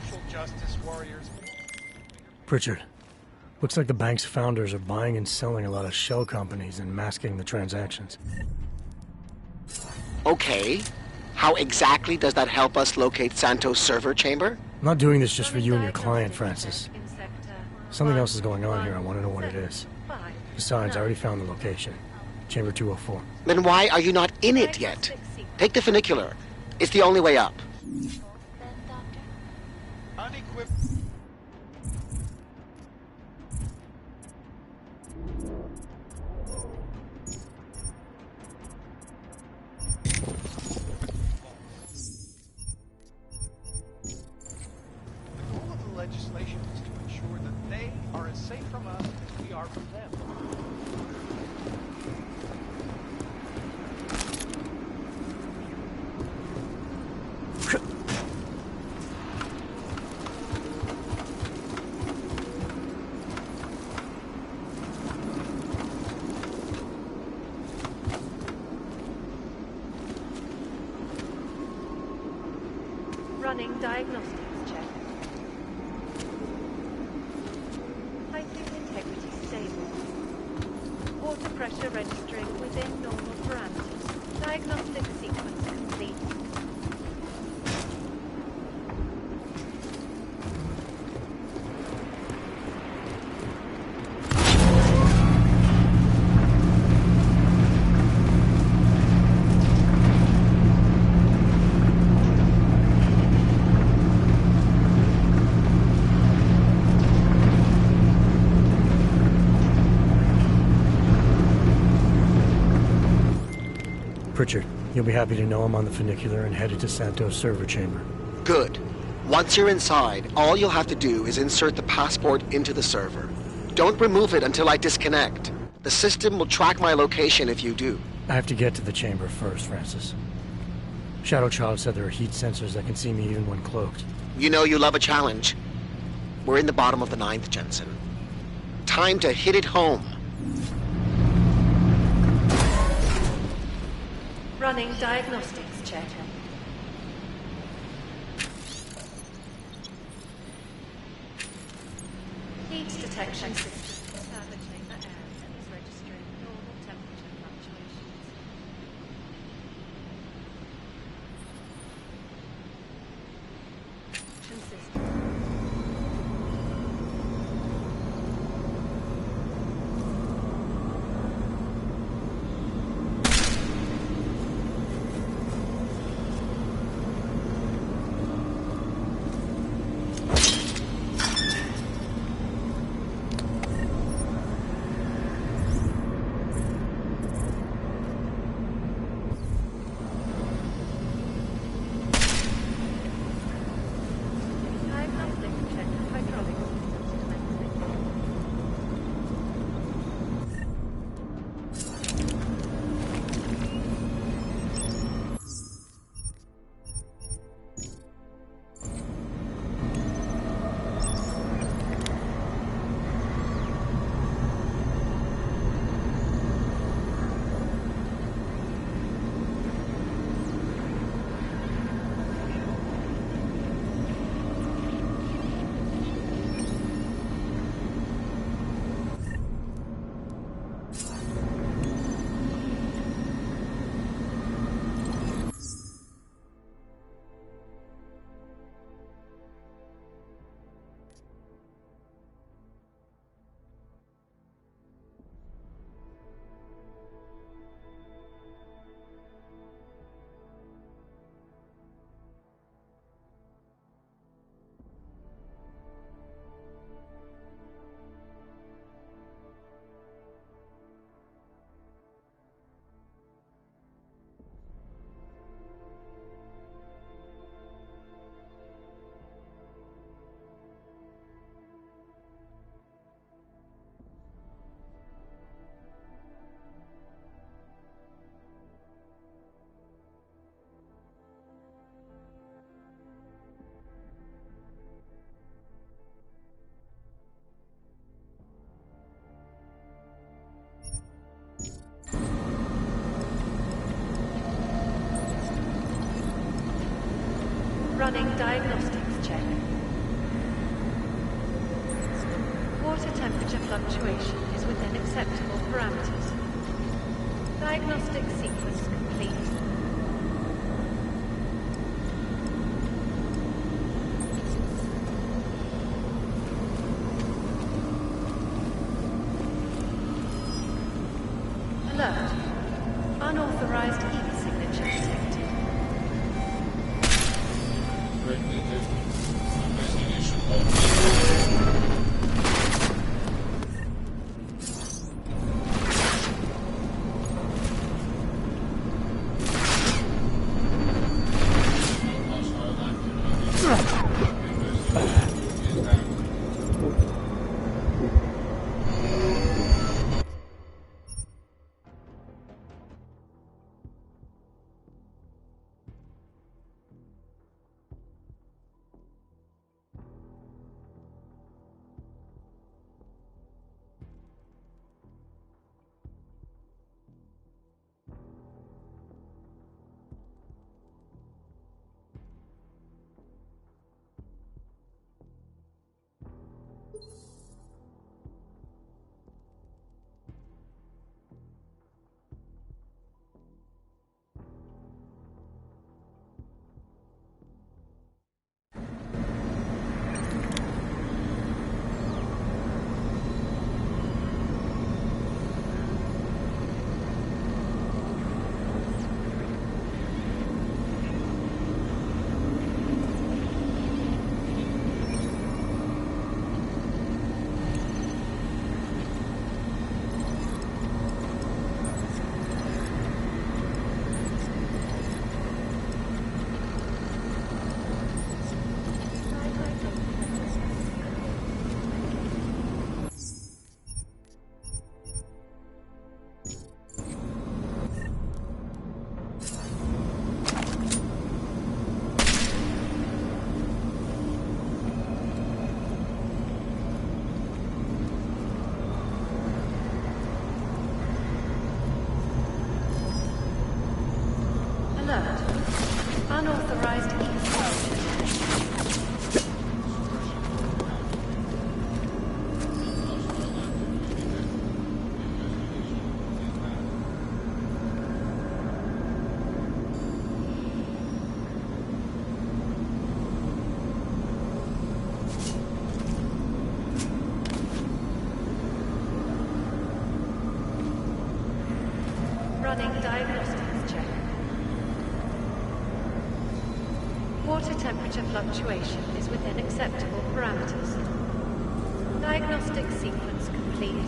social justice warriors. Pritchard, looks like the bank's founders are buying and selling a lot of shell companies and masking the transactions. Okay. How exactly does that help us locate Santos' server chamber? I'm not doing this just for you and your client, Francis. Something else is going on here. I want to know what it is. Besides, I already found the location. Chamber 204. Then why are you not in it yet? Take the funicular. It's the only way up. Unequipped. The goal of the legislation is to ensure that they are as safe from us as we are from them. Running diagnostics check. Piping integrity stable. Water pressure registering within normal parameters. Diagnostic sequence complete. Pritchard, you'll be happy to know I'm on the funicular and headed to Santos' server chamber. Good. Once you're inside, all you'll have to do is insert the passport into the server. Don't remove it until I disconnect. The system will track my location if you do. I have to get to the chamber first, Francis. Shadow Child said there are heat sensors that can see me even when cloaked. You know you love a challenge. We're in the bottom of the 9th, Jensen. Time to hit it home. Running diagnostics check. Heat detection system establishing the air and is registering normal temperature fluctuations. Consistent. Running diagnostics check. Water temperature fluctuation is within acceptable parameters. Diagnostic sequence complete. Alert. Unauthorized heat signature detected. Alert. Unauthorized heat signature. Running diagnostics check. Water temperature fluctuation is within acceptable parameters. Diagnostic sequence complete.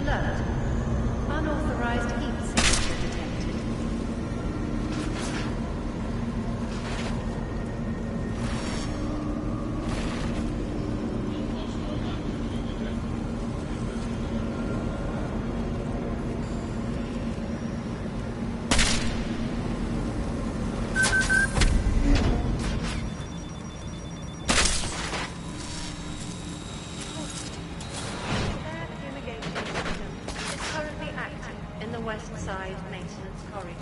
Alert. Unauthorized heat signature detected. West side maintenance corridor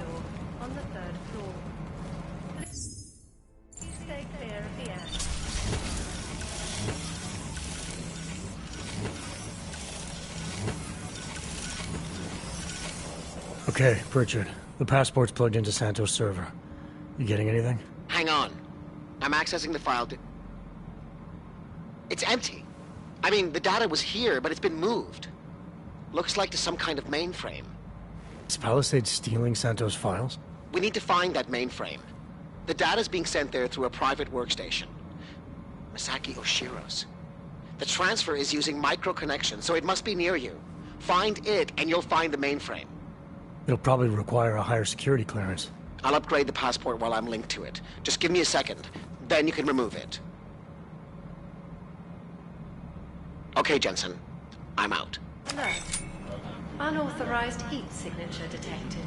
on the 3rd floor. Please stay clear of the air. Okay, Pritchard. The passport's plugged into Santos' server. You getting anything? Hang on. I'm accessing the file. It's empty. I mean, the data was here, but it's been moved. Looks like to some kind of mainframe. Is Palisade stealing Santos' files? We need to find that mainframe. The data's being sent there through a private workstation. Masaki Oshiro's. The transfer is using micro-connection, so it must be near you. Find it, and you'll find the mainframe. It'll probably require a higher security clearance. I'll upgrade the passport while I'm linked to it. Just give me a second. Then you can remove it. Okay, Jensen. I'm out. Alert. Unauthorized heat signature detected.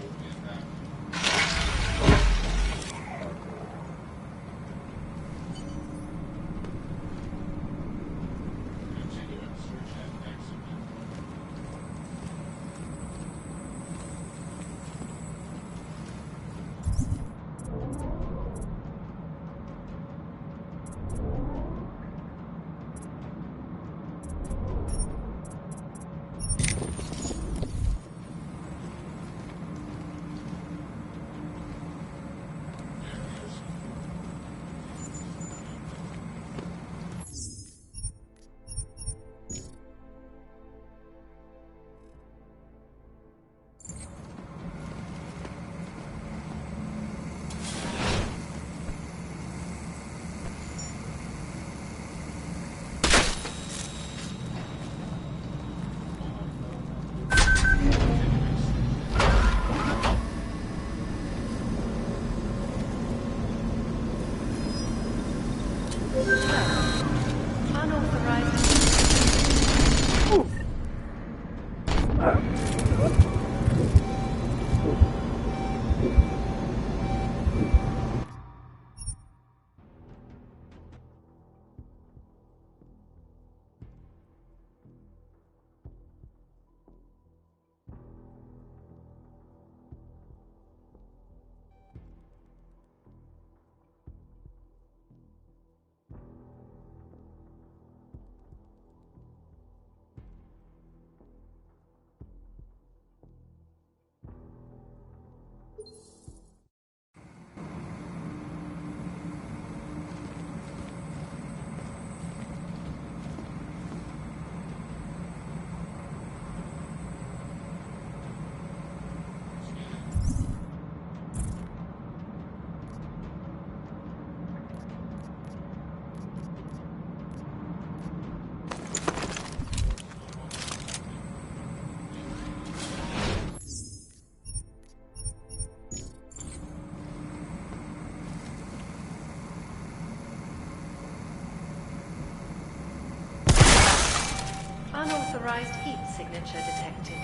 Unauthorized heat signature detected.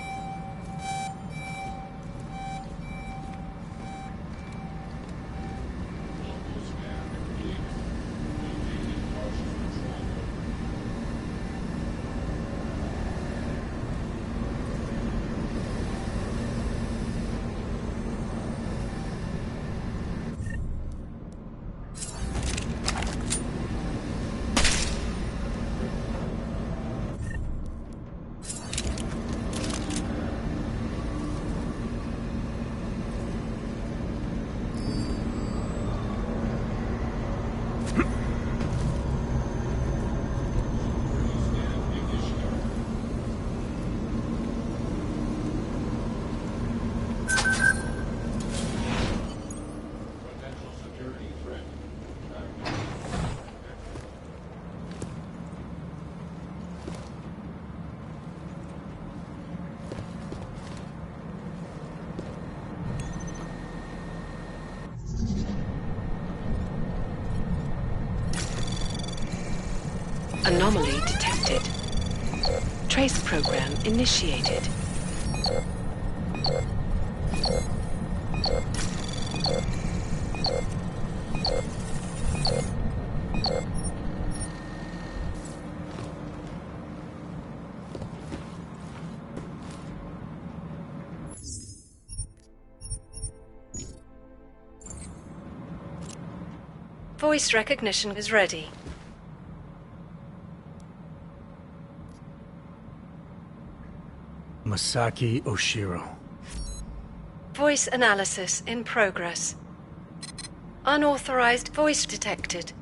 Anomaly detected. Trace program initiated. Voice recognition is ready. Masaki Oshiro. Voice analysis in progress. Unauthorized voice detected.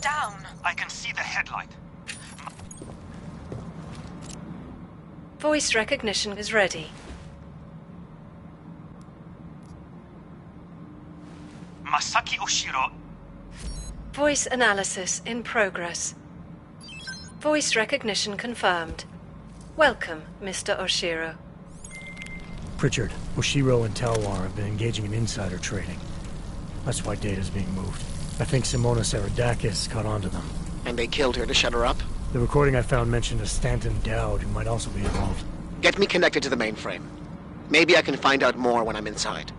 down. I can see the headlight. Voice recognition is ready. Masaki Oshiro. Voice analysis in progress. Voice recognition confirmed. Welcome, Mr. Oshiro. Pritchard, Oshiro and Talwar have been engaging in insider trading. That's why data's being moved. I think Simona Saradakis caught on to them. And they killed her to shut her up? The recording I found mentioned a Stanton Dowd who might also be involved. Get me connected to the mainframe. Maybe I can find out more when I'm inside.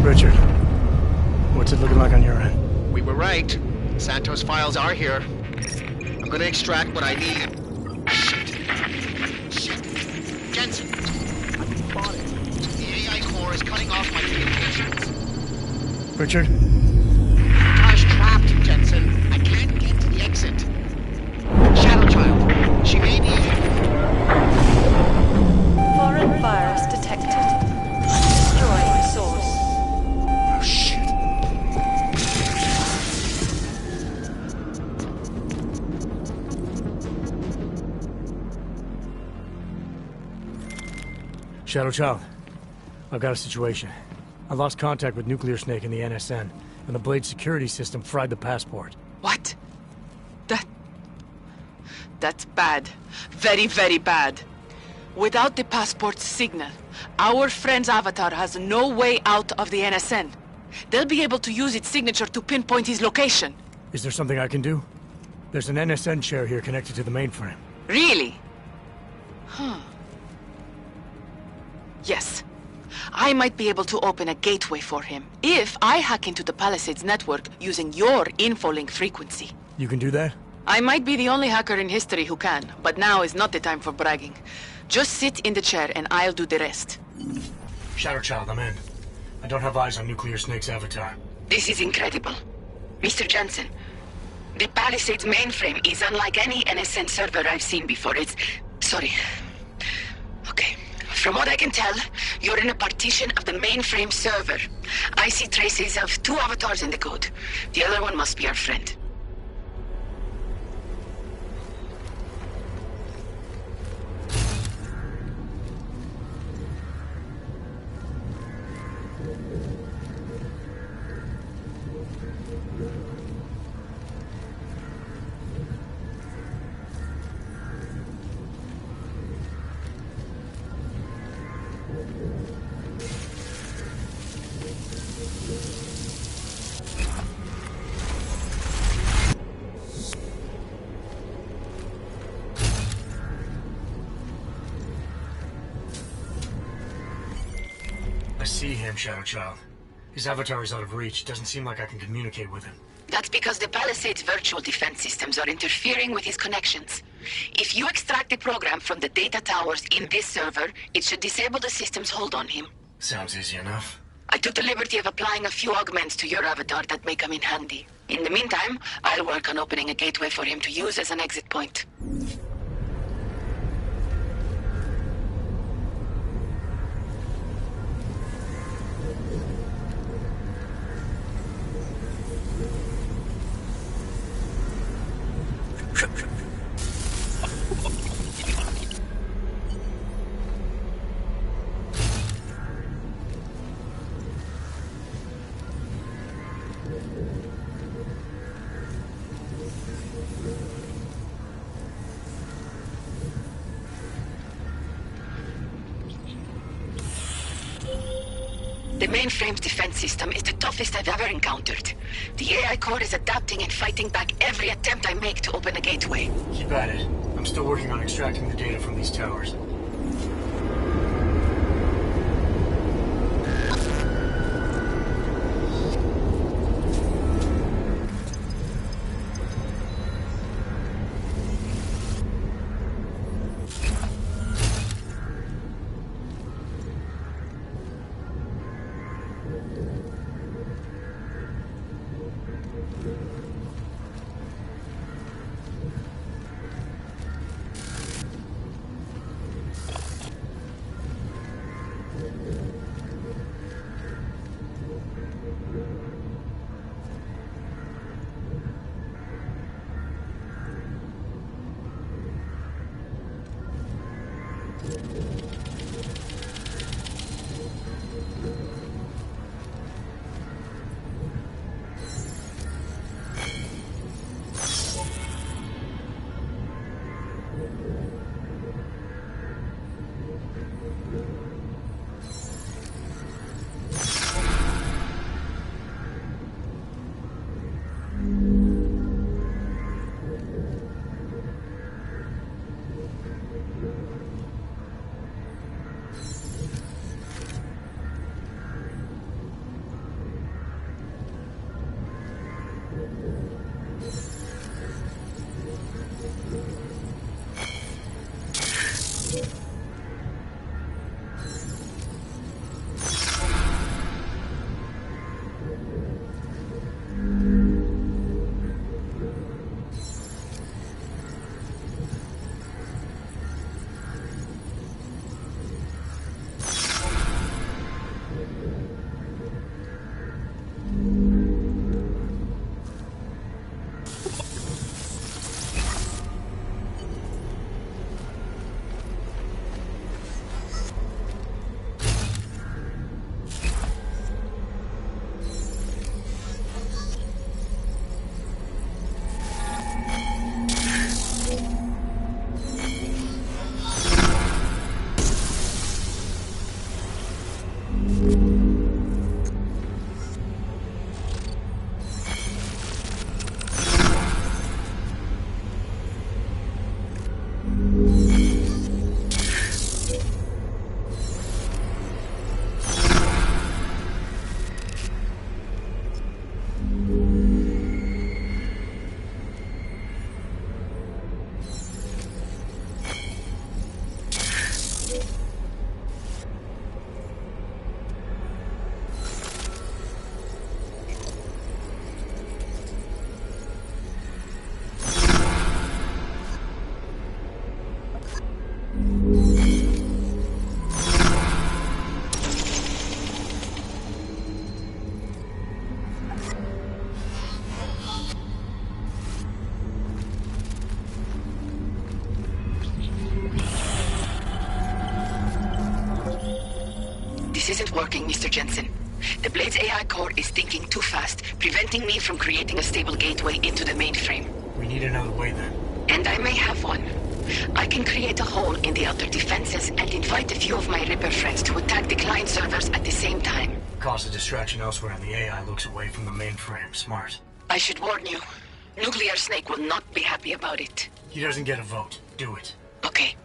Richard, what's it looking like on your end? We were right. Santos' files are here. I'm gonna extract what I need. Shit. Jensen. I bought it. The AI core is cutting off my communications. Richard? Car's trapped, Jensen. I can't get to the exit. Shadow Child. She may be... Foreign virus detected. Destroying source. Oh, shit. Shadow Child, I've got a situation. I lost contact with Nuclear Snake and the NSN, and the Blade security system fried the passport. What? That's bad. Very, very bad. Without the passport's signal, our friend's avatar has no way out of the NSN. They'll be able to use its signature to pinpoint his location. Is there something I can do? There's an NSN chair here connected to the mainframe. Really? Huh. Yes. I might be able to open a gateway for him if I hack into the Palisades network using your infolink frequency. You can do that? I might be the only hacker in history who can, but now is not the time for bragging. Just sit in the chair and I'll do the rest. Shadow Child, I'm in. I don't have eyes on Nuclear Snake's avatar. This is incredible. Mr. Jensen, the Palisades mainframe is unlike any NSN server I've seen before. Sorry. Okay. From what I can tell, you're in a partition of the mainframe server. I see traces of 2 avatars in the code. The other one must be our friend. I see him, Shadow Child. His avatar is out of reach. Doesn't seem like I can communicate with him. That's because the Palisades virtual defense systems are interfering with his connections. If you extract the program from the data towers in this server, it should disable the system's hold on him. Sounds easy enough. I took the liberty of applying a few augments to your avatar that may come in handy. In the meantime, I'll work on opening a gateway for him to use as an exit point. The mainframe's defense system is the toughest I've ever encountered. The AI core is adapting and fighting back every attempt I make to open a gateway. Keep at it. I'm still working on extracting the data from these towers. This isn't working, Mr. Jensen. The Blade's AI core is thinking too fast, preventing me from creating a stable gateway into the mainframe. We need another way then. And I may have one. I can create a hole in the outer defenses and invite a few of my Ripper friends to attack the client servers at the same time. Cause a distraction elsewhere and the AI looks away from the mainframe. Smart. I should warn you. Nuclear Snake will not be happy about it. He doesn't get a vote. Do it. Okay.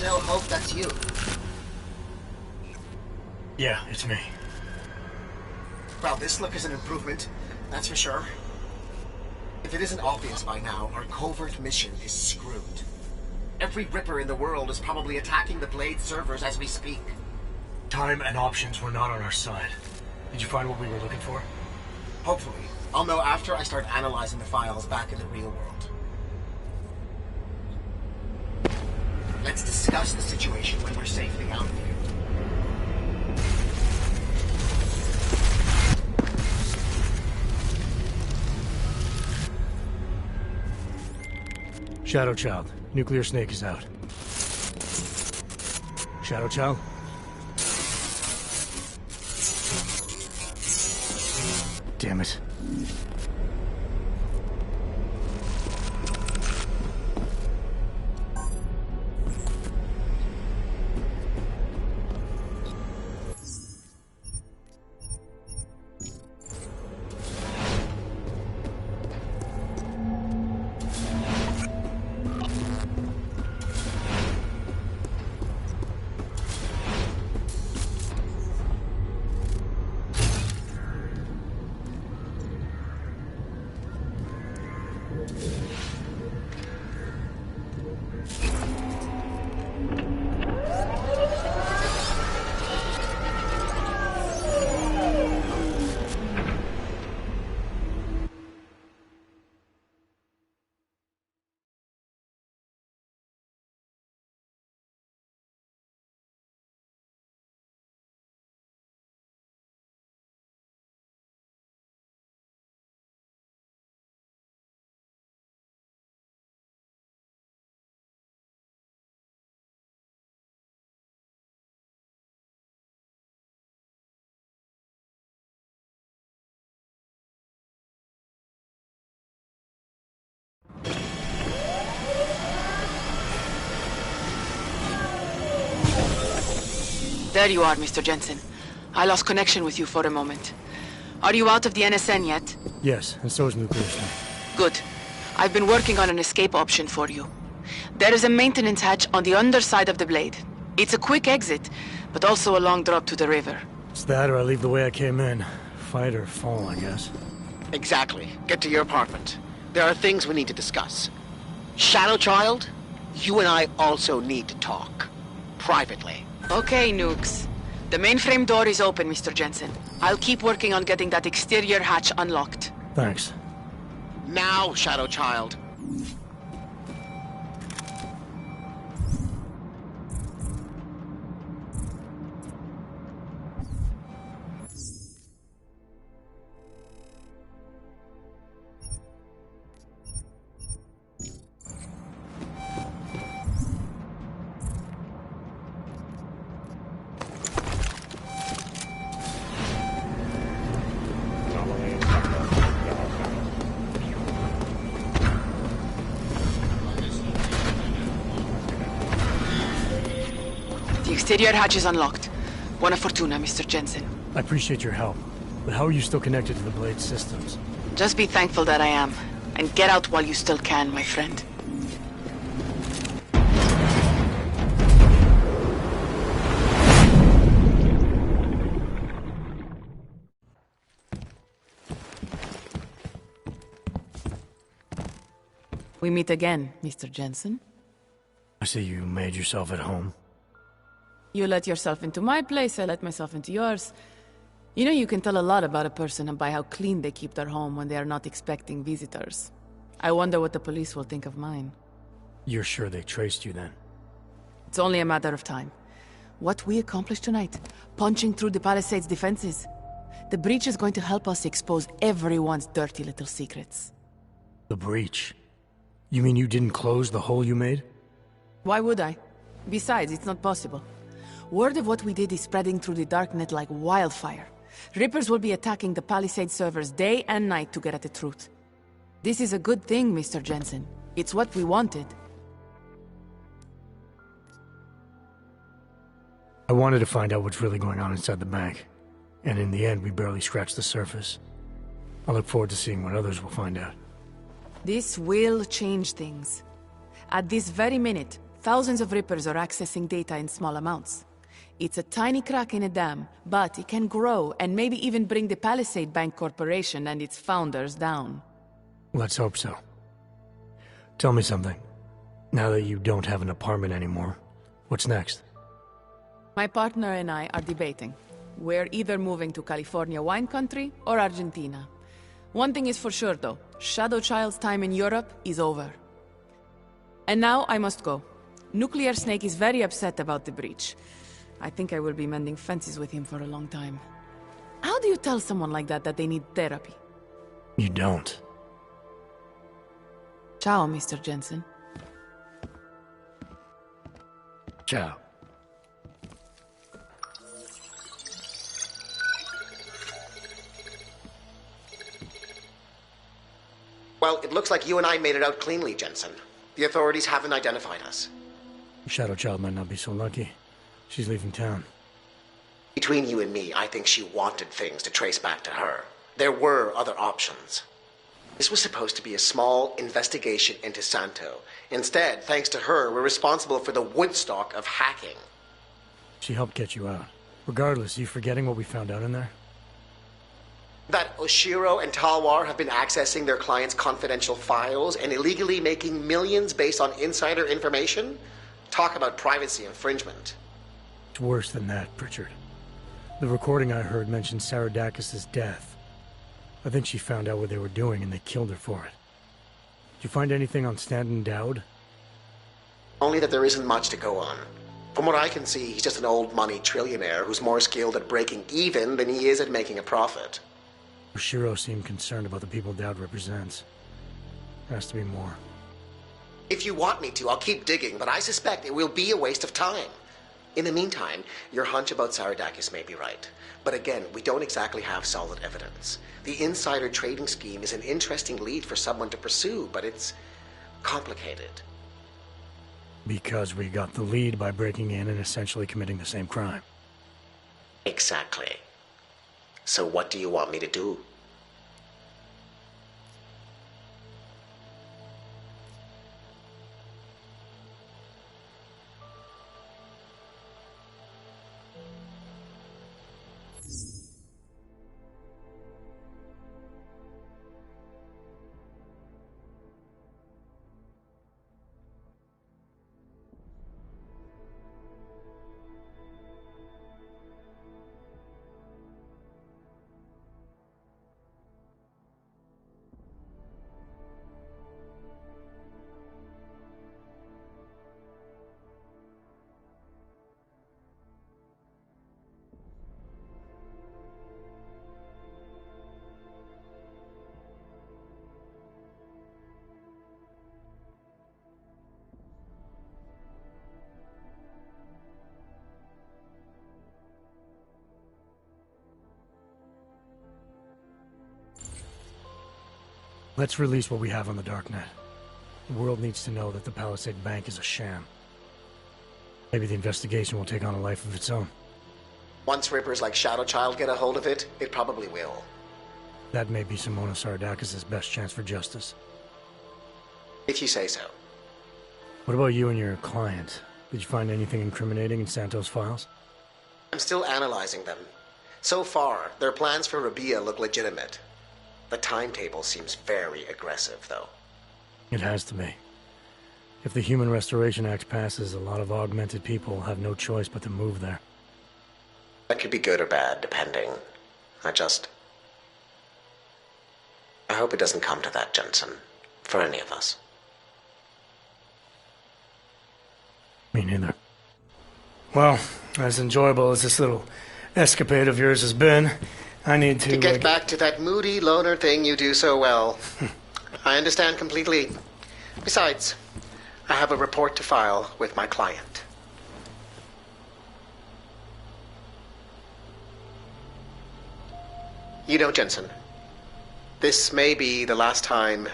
still hope that's you. Yeah, it's me. Well, this look is an improvement, that's for sure. If it isn't obvious by now, our covert mission is screwed. Every Ripper in the world is probably attacking the Blade servers as we speak. Time and options were not on our side. Did you find what we were looking for? Hopefully. I'll know after I start analyzing the files back in the real world. Let's discuss the situation when we're safely out of here. Shadow Child. Nuclear Snake is out. Shadow Child? Damn it. There you are, Mr. Jensen. I lost connection with you for a moment. Are you out of the NSN yet? Yes, and so is Nuclear Snake. Good. I've been working on an escape option for you. There is a maintenance hatch on the underside of the blade. It's a quick exit, but also a long drop to the river. It's that or I leave the way I came in. Fight or fall, I guess. Exactly. Get to your apartment. There are things we need to discuss. Shadow Child, you and I also need to talk. Privately. Okay, Nukes. The mainframe door is open, Mr. Jensen. I'll keep working on getting that exterior hatch unlocked. Thanks. Now, Shadow Child. The exterior hatch is unlocked. Buona fortuna, Mr. Jensen. I appreciate your help, but how are you still connected to the Blade systems? Just be thankful that I am. And get out while you still can, my friend. We meet again, Mr. Jensen. I see you made yourself at home. You let yourself into my place, I let myself into yours. You know, you can tell a lot about a person by how clean they keep their home when they are not expecting visitors. I wonder what the police will think of mine. You're sure they traced you then? It's only a matter of time. What we accomplished tonight, punching through the Palisades' defenses. The breach is going to help us expose everyone's dirty little secrets. The breach? You mean you didn't close the hole you made? Why would I? Besides, it's not possible. Word of what we did is spreading through the darknet like wildfire. Rippers will be attacking the Palisade servers day and night to get at the truth. This is a good thing, Mr. Jensen. It's what we wanted. I wanted to find out what's really going on inside the bank. And in the end, we barely scratched the surface. I look forward to seeing what others will find out. This will change things. At this very minute, Thousands of Rippers are accessing data in small amounts. It's a tiny crack in a dam, but it can grow and maybe even bring the Palisade Bank Corporation and its founders down. Let's hope so. Tell me something. Now that you don't have an apartment anymore, what's next? My partner and I are debating. We're either moving to California wine country or Argentina. One thing is for sure though, Shadow Child's time in Europe is over. And now I must go. Nuclear Snake is very upset about the breach. I think I will be mending fences with him for a long time. How do you tell someone like that they need therapy? You don't. Ciao, Mr. Jensen. Ciao. Well, it looks like you and I made it out cleanly, Jensen. The authorities haven't identified us. Shadow Child might not be so lucky. She's leaving town. Between you and me, I think she wanted things to trace back to her. There were other options. This was supposed to be a small investigation into Santo. Instead, thanks to her, we're responsible for the Woodstock of hacking. She helped get you out. Regardless, you forgetting what we found out in there? That Oshiro and Talwar have been accessing their clients' confidential files and illegally making millions based on insider information? Talk about privacy infringement. It's worse than that, Pritchard. The recording I heard mentioned Saradakis' death. I think she found out what they were doing and they killed her for it. Did you find anything on Stanton Dowd? Only that there isn't much to go on. From what I can see, he's just an old money trillionaire who's more skilled at breaking even than he is at making a profit. Oshiro seemed concerned about the people Dowd represents. There has to be more. If you want me to, I'll keep digging, but I suspect it will be a waste of time. In the meantime, your hunch about Saradakis may be right. But again, we don't exactly have solid evidence. The insider trading scheme is an interesting lead for someone to pursue, but it's complicated. Because we got the lead by breaking in and essentially committing the same crime. Exactly. So what do you want me to do? Let's release what we have on the Darknet. The world needs to know that the Palisade Bank is a sham. Maybe the investigation will take on a life of its own. Once Rippers like Shadow Child get a hold of it, it probably will. That may be Simona Saradakis' best chance for justice. If you say so. What about you and your client? Did you find anything incriminating in Santo's files? I'm still analyzing them. So far, their plans for Rabia look legitimate. The timetable seems very aggressive, though. It has to be. If the Human Restoration Act passes, a lot of augmented people will have no choice but to move there. That could be good or bad, depending. I hope it doesn't come to that, Jensen. For any of us. Me neither. Well, as enjoyable as this little escapade of yours has been, I need to get back to that moody loner thing you do so well. I understand completely. Besides, I have a report to file with my client. You know, Jensen, this may be the last time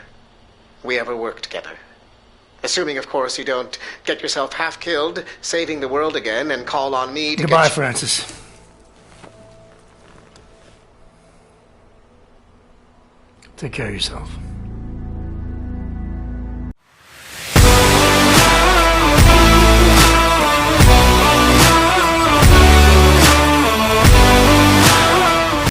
we ever work together. Assuming, of course, you don't get yourself half killed, saving the world again, and call on me to Goodbye, Francis. Take care of yourself.